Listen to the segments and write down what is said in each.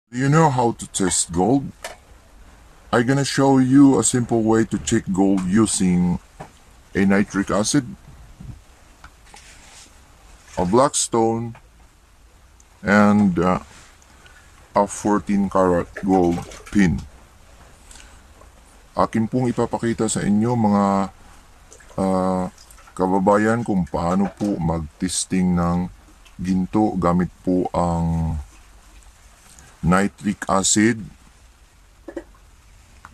Do you know how to test gold? I'm gonna show you a simple way to check gold using a nitric acid, a black stone, and a 14 karat gold pin. Akin pong ipapakita sa inyo mga kababayan kung paano po mag-testing ng ginto gamit po ang nitric acid,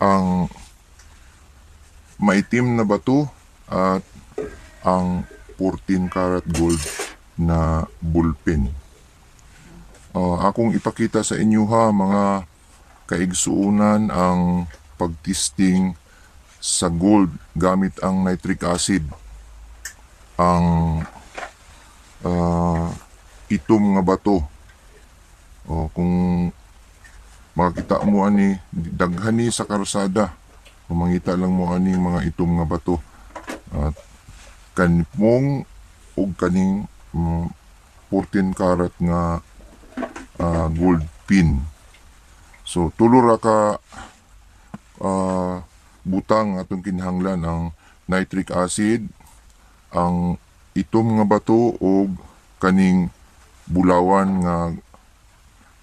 ang maitim na bato at ang 14 karat gold na bullpen. Akong ipakita sa inyo ha mga kaigsuunan ang pagtesting sa gold gamit ang nitric acid. Ang itom nga bato. Kung makita mo ani daghani sa karsada, kung mangita lang mo ani mga itom nga bato. At kanipong og kaning 14 karat nga gold pin. So tulo ra ka butang atong kinahanglan ang nitric acid, ang itom nga bato og kaning bulawan nga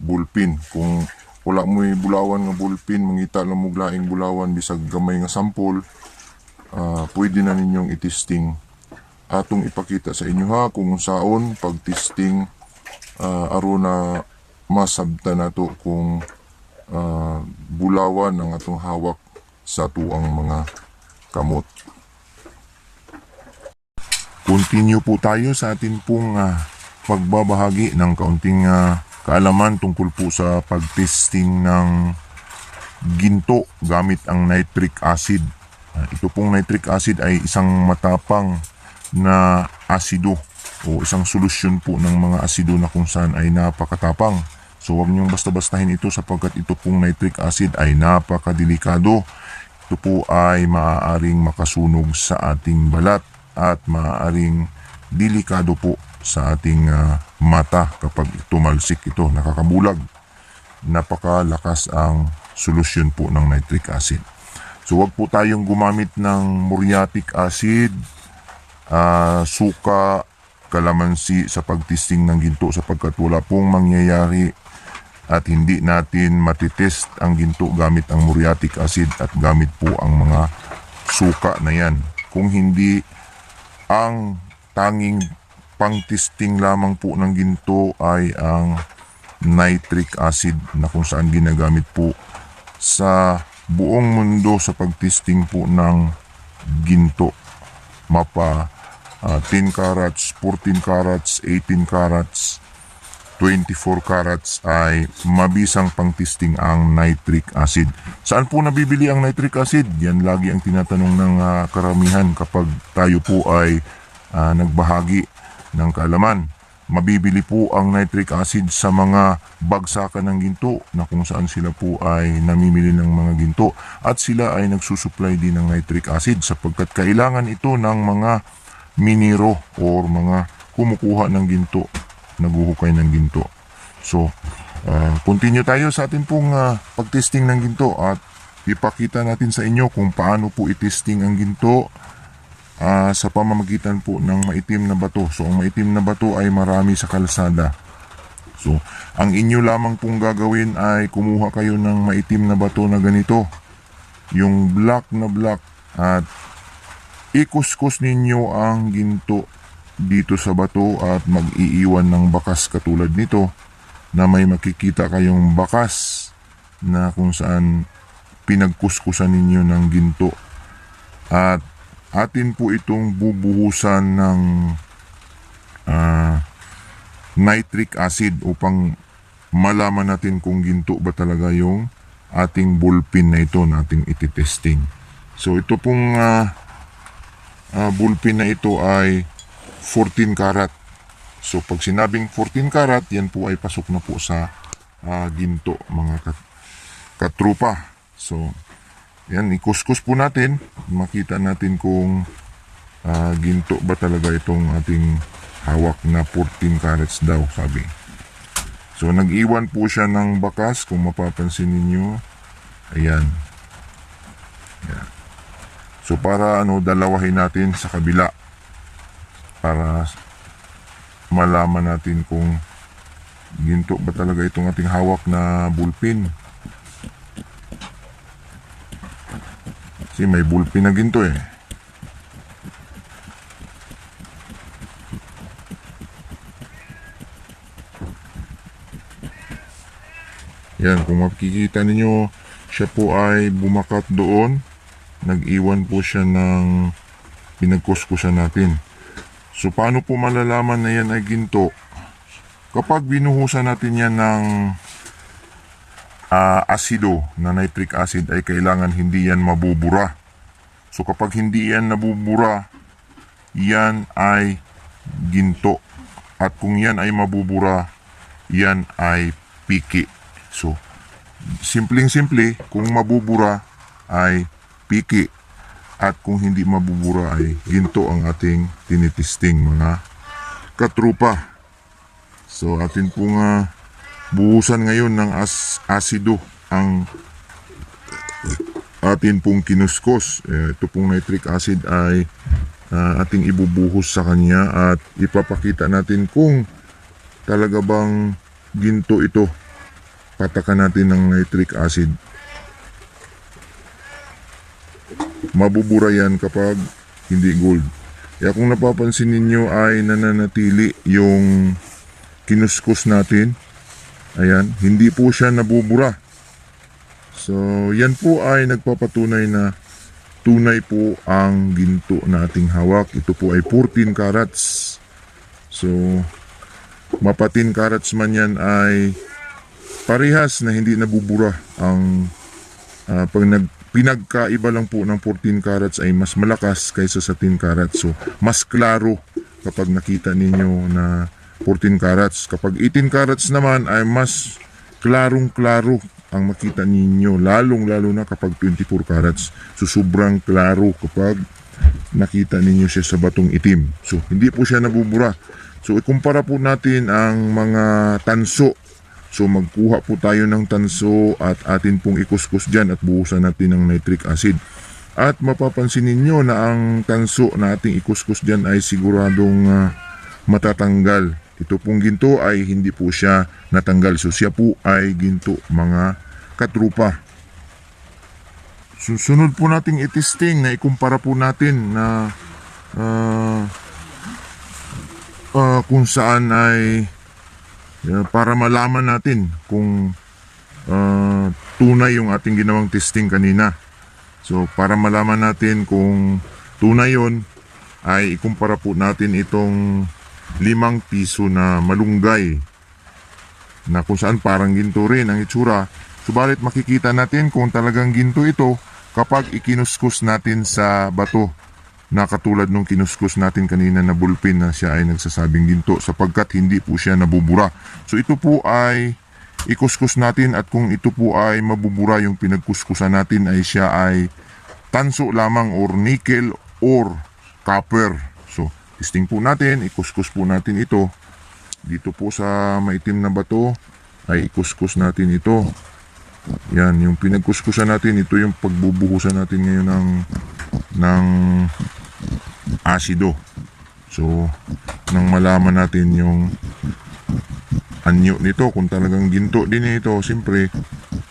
bullpen. Kung wala mo'y bulawan nga bullpen, mangita lang mo laing bulawan bisag gamay nga sample, pwede na ninyong itesting. Atong ipakita sa inyo ha kung saon pag-testing aron na masabta nato kung bulawan ang atong hawak sa tuang mga kamot. Continue po tayo sa atin pong pagbabahagi ng kaunting kaalaman tungkol po sa pag-testing ng ginto gamit ang nitric acid. Ito pong nitric acid ay isang matapang na asido o isang solusyon po ng mga asido na kung saan ay napakatapang. So huwag niyong basta-bastahin ito sapagkat ito pong nitric acid ay napakadelikado. Ito po ay maaaring makasunog sa ating balat at maaaring delikado po sa ating mata kapag tumalsik ito, nakakabulag. Napakalakas ang solusyon po ng nitric acid. So wag po tayong gumamit ng muriatic acid, suka, kalamansi sa pagtesting ng ginto sapagkat wala pong mangyayari at hindi natin matitest ang ginto gamit ang muriatic acid at gamit po ang mga suka na yan. Kung hindi ang tanging pang-testing lamang po ng ginto ay ang nitric acid na kung saan ginagamit po sa buong mundo sa pag-testing po ng ginto. Mapa 10 carats, 14 carats, 18 carats, 24 carats ay mabisang pang-testing ang nitric acid. Saan po nabibili ang nitric acid? Yan lagi ang tinatanong ng karamihan kapag tayo po ay nagbahagi ng kaalaman. Mabibili po ang nitric acid sa mga bagsakan ng ginto na kung saan sila po ay namimili ng mga ginto at sila ay nagsusupply din ng nitric acid sapagkat kailangan ito ng mga minero or mga kumukuha ng ginto, naguhukay ng ginto. So, continue tayo sa atin pong pagtesting ng ginto at ipakita natin sa inyo kung paano po itesting ang ginto sa pamamagitan po ng maitim na bato. So, ang maitim na bato ay marami sa kalsada. So, ang inyo lamang pong gagawin ay kumuha kayo ng maitim na bato na ganito. Yung black na black at ikuskus ninyo ang ginto dito sa bato at mag-iiwan ng bakas katulad nito na may makikita kayong bakas na kung saan pinagkuskusan ninyo ng ginto. At atin po itong bubuhusan ng nitric acid upang malaman natin kung ginto ba talaga yung ating bullpen na ito nating ititesting. So ito pong bullpen na ito ay 14 karat. So pag sinabing 14 karat, yan po ay pasok na po sa ginto mga katrupa. So yan, ikuskus po natin, makita natin kung ginto ba talaga itong ating hawak na 14 carats daw sabi. So So nag-iwan po siya ng bakas kung mapapansin ninyo. Ayan. Ayan. So para dalawahin natin sa kabila para malaman natin kung ginto ba talaga itong ating hawak na bulpin. Kasi may bulpin na ginto eh. Yan, kung makikita ninyo, siya po ay bumakat doon. Nag-iwan po siya ng pinagkuskusan natin. So, paano po malalaman na yan ay ginto? Kapag binuhusan natin yan ng asido na nitric acid ay kailangan hindi yan mabubura. So, kapag hindi yan nabubura, yan ay ginto. At kung yan ay mabubura, yan ay piki. So, simpleng-simple, kung mabubura ay piki at kung hindi mabubura ay ginto ang ating tinitesting mga katrupa. So, atin pong buhusan ngayon ng asido ang atin pong kinuskos. Ito pong nitric acid ay ating ibubuhos sa kanya at ipapakita natin kung talaga bang ginto ito. Patakan natin ng nitric acid. Mabubura yan kapag hindi gold. Kaya kung napapansin ninyo ay nananatili yung kinuskus natin. Ayan, hindi po siya nabubura. So, yan po ay nagpapatunay na tunay po ang ginto na ating hawak. Ito po ay 14 carats. So, mapatin carats man yan ay parehas na hindi nabubura. Ang pinagkaiba lang po ng 14 carats ay mas malakas kaysa sa 10 carats. So, mas klaro kapag nakita ninyo na 14 carats. Kapag 18 carats naman ay mas klarong-klaro ang makita ninyo. Lalong-lalo na kapag 24 carats. So, sobrang klaro kapag nakita ninyo siya sa batong itim. So, hindi po siya nabubura. So, ikumpara po natin ang mga tanso. So magkuha po tayo ng tanso at atin pong ikuskus dyan at buhusan natin ng nitric acid. At mapapansin ninyo na ang tanso na ating ikuskus dyan ay siguradong matatanggal. Ito pong ginto ay hindi po siya natanggal. So siya po ay ginto mga katrupa. Susunod po nating itesting na ikumpara po natin na kung saan ay para malaman natin kung tunay yung ating ginawang testing kanina. So para malaman natin kung tunay yun, ay ikumpara po natin itong 5 piso na malunggay na kung saan parang ginto rin ang itsura. Subalit makikita natin kung talagang ginto ito kapag ikinuskus natin sa bato na katulad nung kinuskus natin kanina na bulpin na siya ay nagsasabing ginto sapagkat hindi po siya nabubura. So ito po ay ikuskus natin at kung ito po ay mabubura yung pinagkuskusan natin ay siya ay tanso lamang or nickel or copper. So testing po natin, ikuskus po natin ito. Dito po sa maitim na bato ay ikuskus natin ito. Yan, yung pinagkuskusan natin, ito yung pagbubuhusan natin ngayon ng asido. So, nang malaman natin yung anyo nito, kung talagang ginto din ito, siyempre,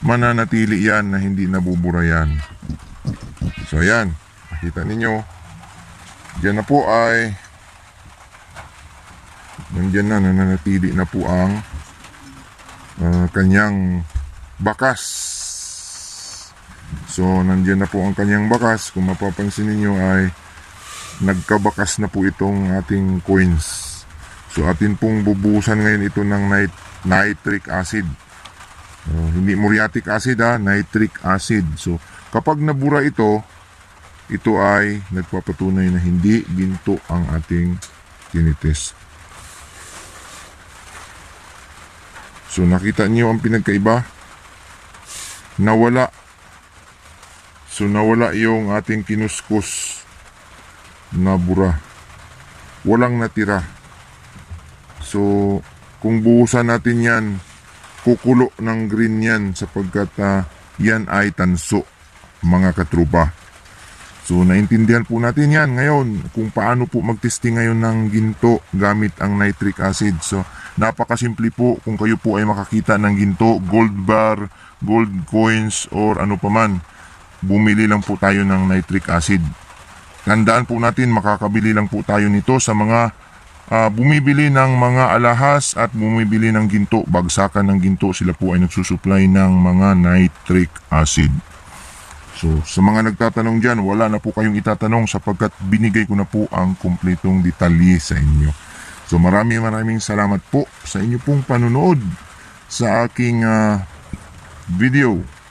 mananatili yan na hindi nabubura yan. So, yan. Makita ninyo. Diyan na po ay nandiyan na, nananatili na po ang kanyang bakas. So, nandiyan na po ang kanyang bakas. Kung mapapansin ninyo ay nagkabakas na po itong ating coins. So atin pong bubuhusan ngayon ito ng nitric acid. Hindi muriatic acid nitric acid. So kapag nabura ito ay nagpapatunay na hindi ginto ang ating tinitest. So nakita niyo ang pinagkaiba? Nawala. So nawala yung ating kinuskus na bura. Walang natira. So, kung buhusan natin yan kukulo ng green yan sapagkat yan ay tanso, mga katrupa. So naintindihan po natin yan ngayon kung paano po magtesting ngayon ng ginto gamit ang nitric acid. So napakasimple po kung kayo po ay makakita ng ginto, gold bar, gold coins or ano paman. Bumili lang po tayo ng nitric acid. Tandaan po natin makakabili lang po tayo nito sa mga bumibili ng mga alahas at bumibili ng ginto, bagsakan ng ginto, sila po ay nagsusupply ng mga nitric acid. So sa mga nagtatanong dyan, wala na po kayong itatanong sapagkat binigay ko na po ang kumpletong detalye sa inyo. So maraming salamat po sa inyo pong panonood sa aking video.